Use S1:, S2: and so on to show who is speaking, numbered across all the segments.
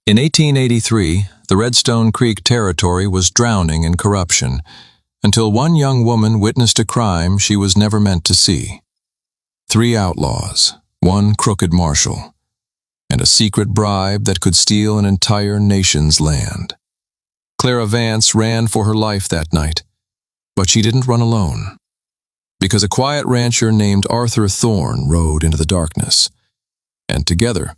S1: In 1883, the Redstone Creek territory was drowning in corruption, until one young woman witnessed a crime she was never meant to see. 3 outlaws, 1 crooked Marshal, and a secret bribe that could steal an entire nation's land. Clara Vance ran for her life that night, but she didn't run alone, because a quiet rancher named Arthur Thorne rode into the darkness, and together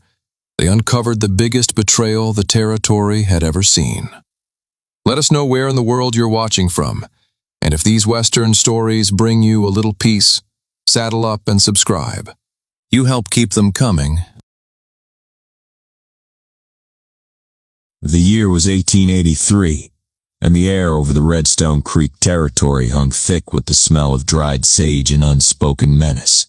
S1: they uncovered the biggest betrayal the territory had ever seen. Let us know where in the world you're watching from, and if these Western stories bring you a little peace, saddle up and subscribe. You help keep them coming.
S2: The year was 1883, and the air over the Redstone Creek territory hung thick with the smell of dried sage and unspoken menace.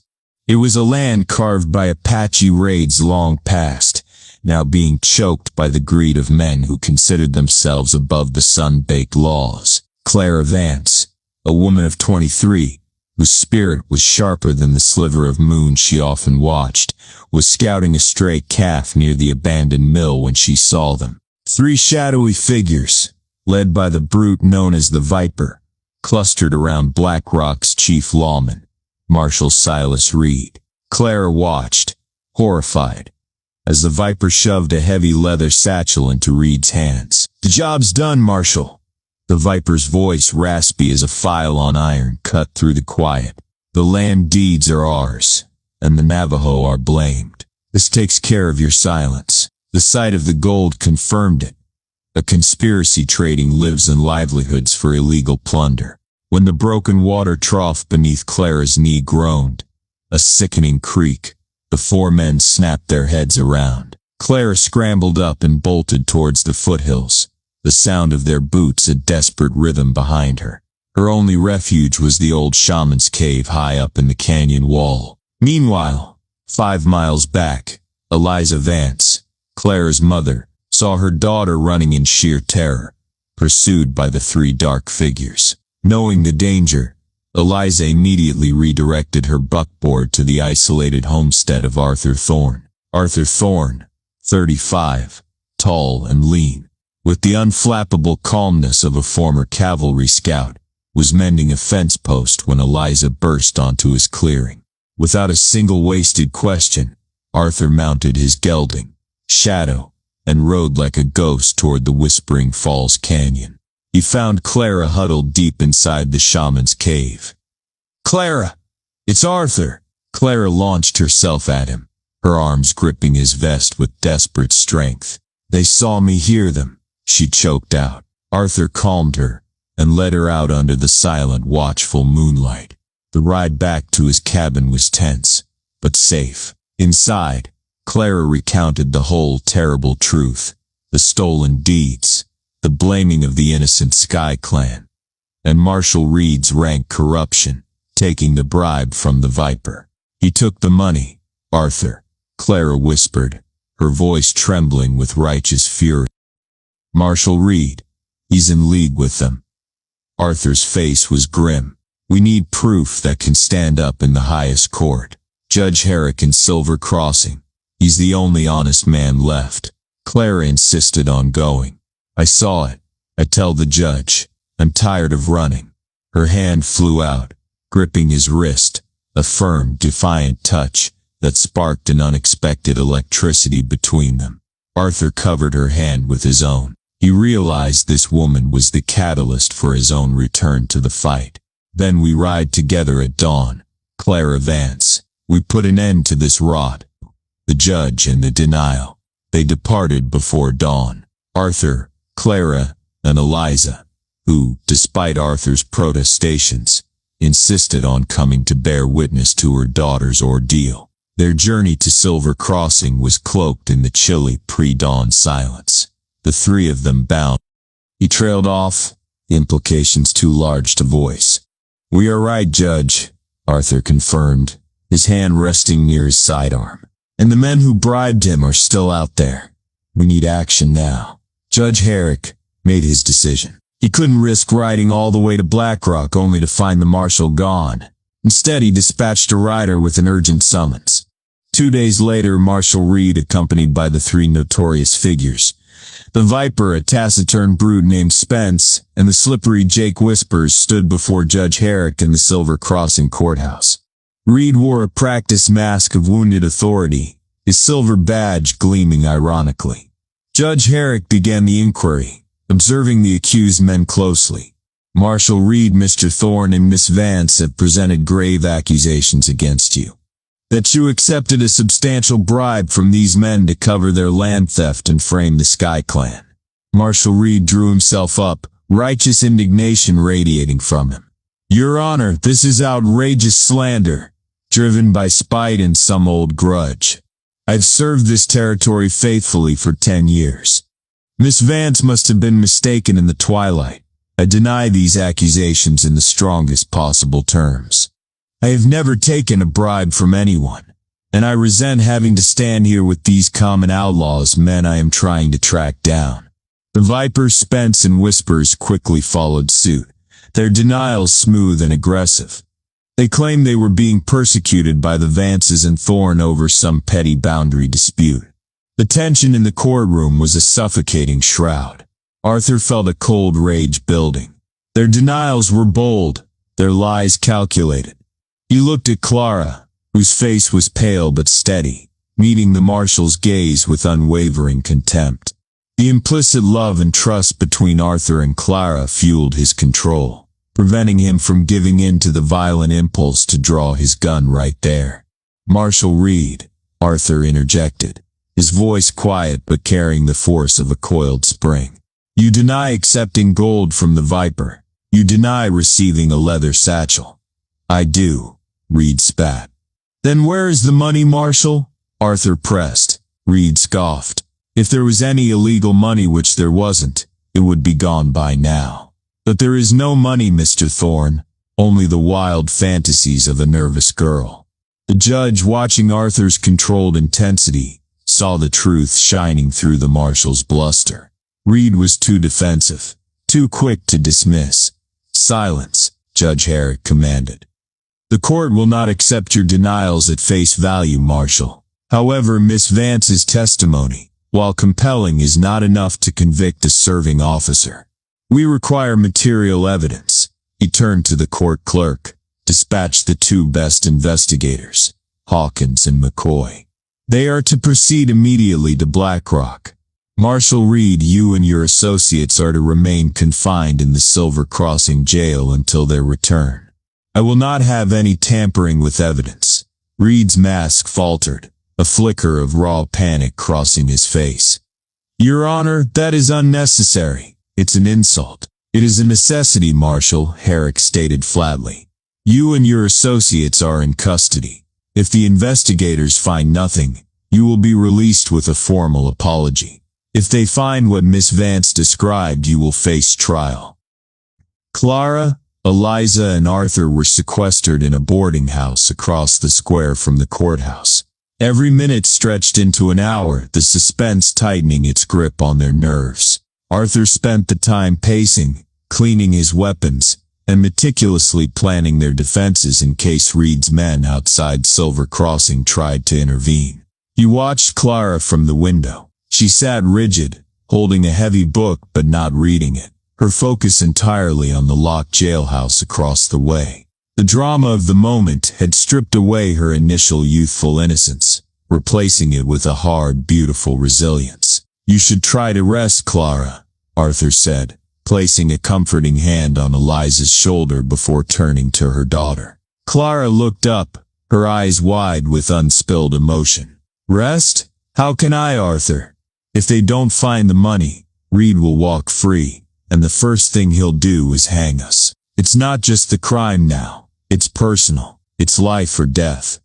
S2: It was a land carved by Apache raids long past, now being choked by the greed of men who considered themselves above the sun-baked laws. Clara Vance, a woman of 23, whose spirit was sharper than the sliver of moon she often watched, was scouting a stray calf near the abandoned mill when she saw them. 3 shadowy figures, led by the brute known as the Viper, clustered around Black Rock's chief lawman, Marshal Silas Reed. Clara watched, horrified, as the Viper shoved a heavy leather satchel into Reed's hands. "The job's done, Marshal." The Viper's voice, raspy as a file on iron, cut through the quiet. "The land deeds are ours, and the Navajo are blamed. This takes care of your silence." The sight of the gold confirmed it. A conspiracy trading lives and livelihoods for illegal plunder. When the broken water trough beneath Clara's knee groaned, a sickening creak, the 4 men snapped their heads around. Clara scrambled up and bolted towards the foothills, the sound of their boots a desperate rhythm behind her. Her only refuge was the old shaman's cave high up in the canyon wall. Meanwhile, 5 miles back, Eliza Vance, Clara's mother, saw her daughter running in sheer terror, pursued by the 3 dark figures. Knowing the danger, Eliza immediately redirected her buckboard to the isolated homestead of Arthur Thorne. Arthur Thorne, 35, tall and lean, with the unflappable calmness of a former cavalry scout, was mending a fence post when Eliza burst onto his clearing. Without a single wasted question, Arthur mounted his gelding, Shadow, and rode like a ghost toward the Whispering Falls Canyon. He found Clara huddled deep inside the shaman's cave. "Clara! It's Arthur!" Clara launched herself at him, her arms gripping his vest with desperate strength. "They saw me hear them," she choked out. Arthur calmed her, and led her out under the silent, watchful moonlight. The ride back to his cabin was tense, but safe. Inside, Clara recounted the whole terrible truth, the stolen deeds, the blaming of the innocent Sky Clan, and Marshal Reed's rank corruption, taking the bribe from the Viper. "He took the money, Arthur," Clara whispered, her voice trembling with righteous fury. "Marshal Reed, he's in league with them." Arthur's face was grim. "We need proof that can stand up in the highest court. Judge Herrick in Silver Crossing. He's the only honest man left." Clara insisted on going. "I saw it. I tell the judge. I'm tired of running." Her hand flew out, gripping his wrist, a firm, defiant touch that sparked an unexpected electricity between them. Arthur covered her hand with his own. He realized this woman was the catalyst for his own return to the fight. "Then we ride together at dawn, Clara Vance. We put an end to this rot." The judge and the denial. They departed before dawn. Arthur, Clara, and Eliza, who, despite Arthur's protestations, insisted on coming to bear witness to her daughter's ordeal. Their journey to Silver Crossing was cloaked in the chilly pre-dawn silence. The 3 of them bound. He trailed off, the implications too large to voice. "We are right, Judge," Arthur confirmed, his hand resting near his sidearm. "And the men who bribed him are still out there. We need action now." Judge Herrick made his decision. He couldn't risk riding all the way to Black Rock only to find the Marshal gone. Instead, he dispatched a rider with an urgent summons. 2 days later, Marshal Reed, accompanied by the 3 notorious figures, The Viper, a taciturn brute named Spence, and the slippery Jake Whispers stood before Judge Herrick in the Silver Crossing courthouse. Reed wore a practice mask of wounded authority, his silver badge gleaming ironically. Judge Herrick began the inquiry, observing the accused men closely. Marshal Reed, Mr. Thorne, and Miss Vance have presented grave accusations against you. That you accepted a substantial bribe from these men to cover their land theft and frame the Sky Clan. Marshal Reed drew himself up, righteous indignation radiating from him. Your Honor, this is outrageous slander, driven by spite and some old grudge. I've served this territory faithfully for 10 years. Miss Vance must have been mistaken in the twilight. I deny these accusations in the strongest possible terms. I have never taken a bribe from anyone, and I resent having to stand here with these common outlaws, men I am trying to track down. The Viper, Spence, and Whispers quickly followed suit, their denials smooth and aggressive. They claimed they were being persecuted by the Vances and Thorne over some petty boundary dispute. The tension in the courtroom was a suffocating shroud. Arthur felt a cold rage building. Their denials were bold, their lies calculated. He looked at Clara, whose face was pale but steady, meeting the Marshal's gaze with unwavering contempt. The implicit love and trust between Arthur and Clara fueled his control, preventing him from giving in to the violent impulse to draw his gun right there. Marshal Reed, Arthur interjected, his voice quiet but carrying the force of a coiled spring. You deny accepting gold from the Viper. You deny receiving a leather satchel. I do. Reed spat. Then where is the money, Marshal? Arthur pressed. Reed scoffed. If there was any illegal money, which there wasn't, it would be gone by now. But there is no money, Mr. Thorne, only the wild fantasies of a nervous girl. The judge, watching Arthur's controlled intensity, saw the truth shining through the Marshal's bluster. Reed was too defensive, too quick to dismiss. Silence, Judge Herrick commanded. The court will not accept your denials at face value, Marshal. However, Miss Vance's testimony, while compelling, is not enough to convict a serving officer. We require material evidence. He turned to the court clerk. Dispatch the 2 best investigators, Hawkins and McCoy. They are to proceed immediately to Black Rock. Marshal Reed, you and your associates are to remain confined in the Silver Crossing jail until their return. I will not have any tampering with evidence. Reed's mask faltered, a flicker of raw panic crossing his face. Your Honor, that is unnecessary. It's an insult. It is a necessity, Marshal, Herrick stated flatly. You and your associates are in custody. If the investigators find nothing, you will be released with a formal apology. If they find what Miss Vance described, you will face trial. Clara, Eliza, and Arthur were sequestered in a boarding house across the square from the courthouse. Every minute stretched into an hour, the suspense tightening its grip on their nerves. Arthur spent the time pacing, cleaning his weapons, and meticulously planning their defenses in case Reed's men outside Silver Crossing tried to intervene. He watched Clara from the window. She sat rigid, holding a heavy book but not reading it, her focus entirely on the locked jailhouse across the way. The drama of the moment had stripped away her initial youthful innocence, replacing it with a hard, beautiful resilience. You should try to rest, Clara, Arthur said, placing a comforting hand on Eliza's shoulder before turning to her daughter. Clara looked up, her eyes wide with unspilled emotion. Rest? How can I, Arthur? If they don't find the money, Reed will walk free, and the first thing he'll do is hang us. It's not just the crime now. It's personal. It's life or death.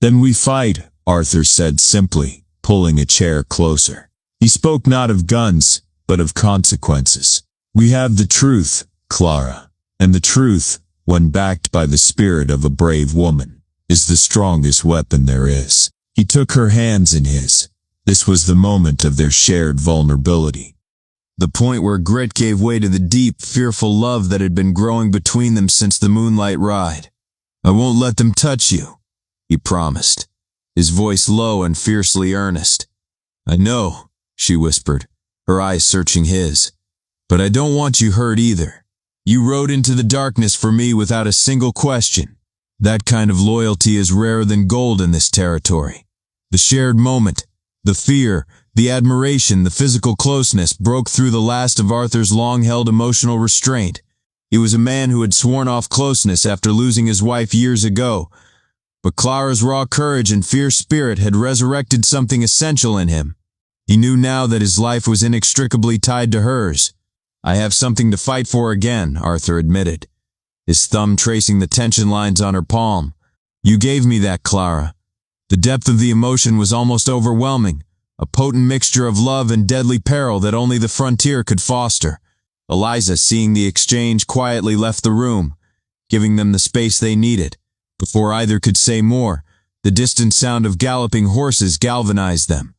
S2: Then we fight, Arthur said simply, pulling a chair closer. He spoke not of guns, but of consequences. We have the truth, Clara, and the truth, when backed by the spirit of a brave woman, is the strongest weapon there is. He took her hands in his. This was the moment of their shared vulnerability. The point where grit gave way to the deep, fearful love that had been growing between them since the moonlight ride. I won't let them touch you, he promised, his voice low and fiercely earnest. I know, she whispered, her eyes searching his. "But I don't want you hurt either. You rode into the darkness for me without a single question. That kind of loyalty is rarer than gold in this territory." The shared moment, the fear, the admiration, the physical closeness broke through the last of Arthur's long-held emotional restraint. He was a man who had sworn off closeness after losing his wife years ago, but Clara's raw courage and fierce spirit had resurrected something essential in him. He knew now that his life was inextricably tied to hers. "I have something to fight for again," Arthur admitted, his thumb tracing the tension lines on her palm. "You gave me that, Clara." The depth of the emotion was almost overwhelming, a potent mixture of love and deadly peril that only the frontier could foster. Eliza, seeing the exchange, quietly left the room, giving them the space they needed. Before either could say more, the distant sound of galloping horses galvanized them.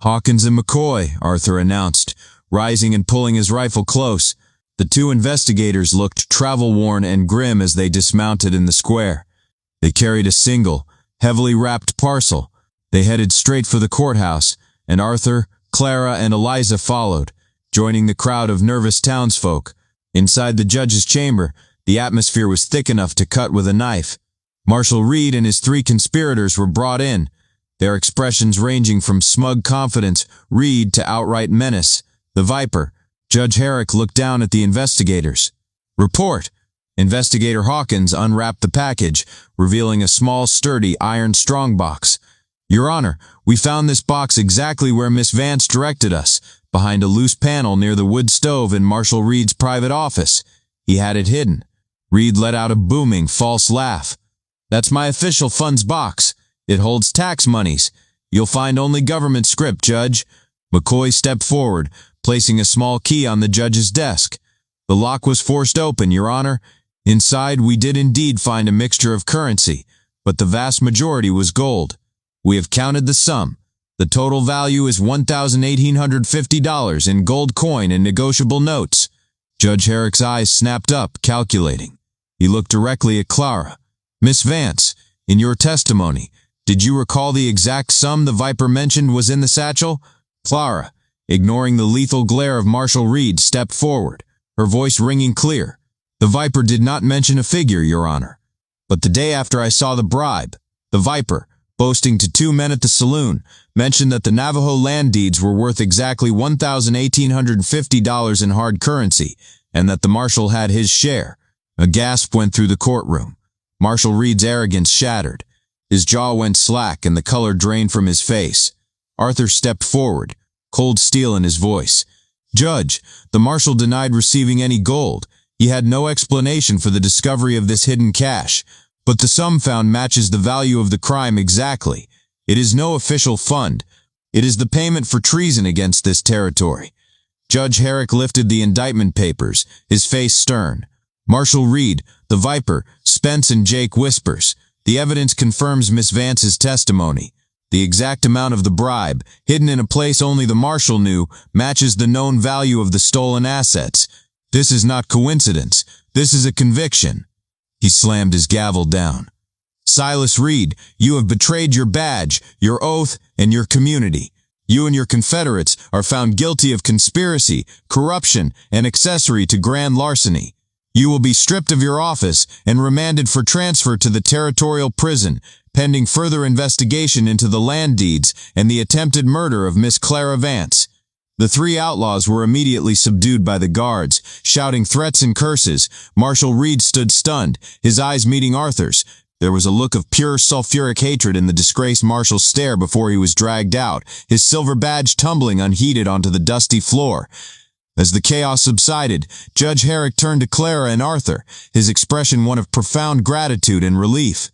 S2: "Hawkins and McCoy," Arthur announced, rising and pulling his rifle close. The two investigators looked travel-worn and grim as they dismounted in the square. They carried a single, heavily wrapped parcel. They headed straight for the courthouse, and Arthur, Clara, and Eliza followed, joining the crowd of nervous townsfolk. Inside the judge's chamber, the atmosphere was thick enough to cut with a knife. Marshal Reed and his 3 conspirators were brought in, their expressions ranging from smug confidence, Reed, to outright menace. The Viper, Judge Herrick, looked down at the investigators. "Report." Investigator Hawkins unwrapped the package, revealing a small, sturdy, iron strongbox. "Your Honor, we found this box exactly where Miss Vance directed us, behind a loose panel near the wood stove in Marshal Reed's private office. He had it hidden." Reed let out a booming, false laugh. "That's my official funds box. It holds tax monies. You'll find only government scrip, Judge." McCoy stepped forward, placing a small key on the judge's desk. "The lock was forced open, Your Honor. Inside, we did indeed find a mixture of currency, but the vast majority was gold. We have counted the sum. The total value is $1,850 in gold coin and negotiable notes." Judge Herrick's eyes snapped up, calculating. He looked directly at Clara. "Miss Vance, in your testimony, did you recall the exact sum the Viper mentioned was in the satchel?" Clara, ignoring the lethal glare of Marshal Reed, stepped forward, her voice ringing clear. "The Viper did not mention a figure, Your Honor. But the day after I saw the bribe, the Viper, boasting to 2 men at the saloon, mentioned that the Navajo land deeds were worth exactly $1,850 in hard currency, and that the Marshal had his share." A gasp went through the courtroom. Marshal Reed's arrogance shattered. His jaw went slack and the color drained from his face. Arthur stepped forward, cold steel in his voice. "Judge, the Marshal denied receiving any gold. He had no explanation for the discovery of this hidden cash, but the sum found matches the value of the crime exactly. It is no official fund. It is the payment for treason against this territory." Judge Herrick lifted the indictment papers, his face stern. Marshal Reed, the Viper, Spence, and Jake whispers. "The evidence confirms Miss Vance's testimony. The exact amount of the bribe, hidden in a place only the Marshal knew, matches the known value of the stolen assets. This is not coincidence. This is a conviction." He slammed his gavel down. "Silas Reed, you have betrayed your badge, your oath, and your community. You and your Confederates are found guilty of conspiracy, corruption, and accessory to grand larceny. You will be stripped of your office and remanded for transfer to the territorial prison, pending further investigation into the land deeds and the attempted murder of Miss Clara Vance." The 3 outlaws were immediately subdued by the guards, shouting threats and curses. Marshal Reed stood stunned, his eyes meeting Arthur's. There was a look of pure sulfuric hatred in the disgraced Marshal's stare before he was dragged out, his silver badge tumbling unheeded onto the dusty floor. As the chaos subsided, Judge Herrick turned to Clara and Arthur, his expression one of profound gratitude and relief.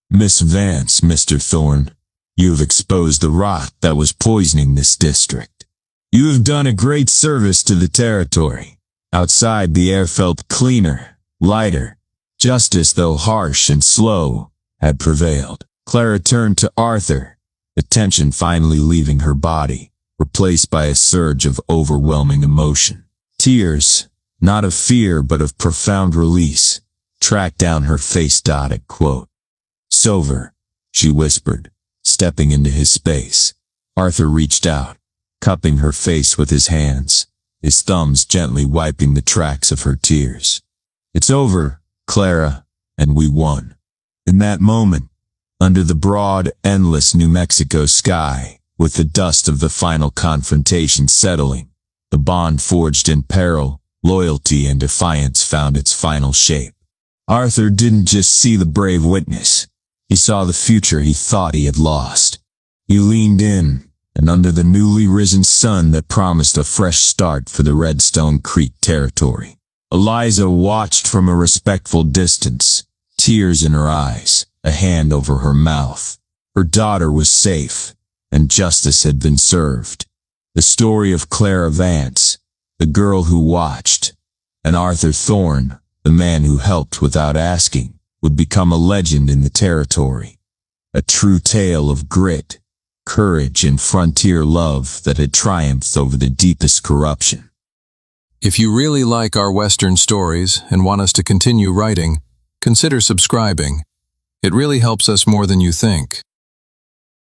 S3: "Miss Vance, Mr. Thorne, you have exposed the rot that was poisoning this district. You have done a great service to the territory. Outside, the air felt cleaner, lighter. Justice, though harsh and slow, had prevailed." Clara turned to Arthur, the tension finally leaving her body, replaced by a surge of overwhelming emotion. Tears, not of fear but of profound release, tracked down her face-dotted quote. "Sover," she whispered, stepping into his space. Arthur reached out,
S2: cupping her face with his hands, his thumbs gently wiping the tracks of her tears. "It's over, Clara, and we won." In that moment, under the broad, endless New Mexico sky, with the dust of the final confrontation settling, the bond forged in peril, loyalty and defiance found its final shape. Arthur didn't just see the brave witness. He saw the future he thought he had lost. He leaned in, and under the newly risen sun that promised a fresh start for the Redstone Creek territory, Eliza watched from a respectful distance, tears in her eyes, a hand over her mouth. Her daughter was safe, and justice had been served. The story of Clara Vance, the girl who watched, and Arthur Thorne, the man who helped without asking, would become a legend in the territory. A true tale of grit, courage, and frontier love that had triumphed over the deepest corruption.
S1: If you really like our Western stories and want us to continue writing, consider subscribing. It really helps us more than you think.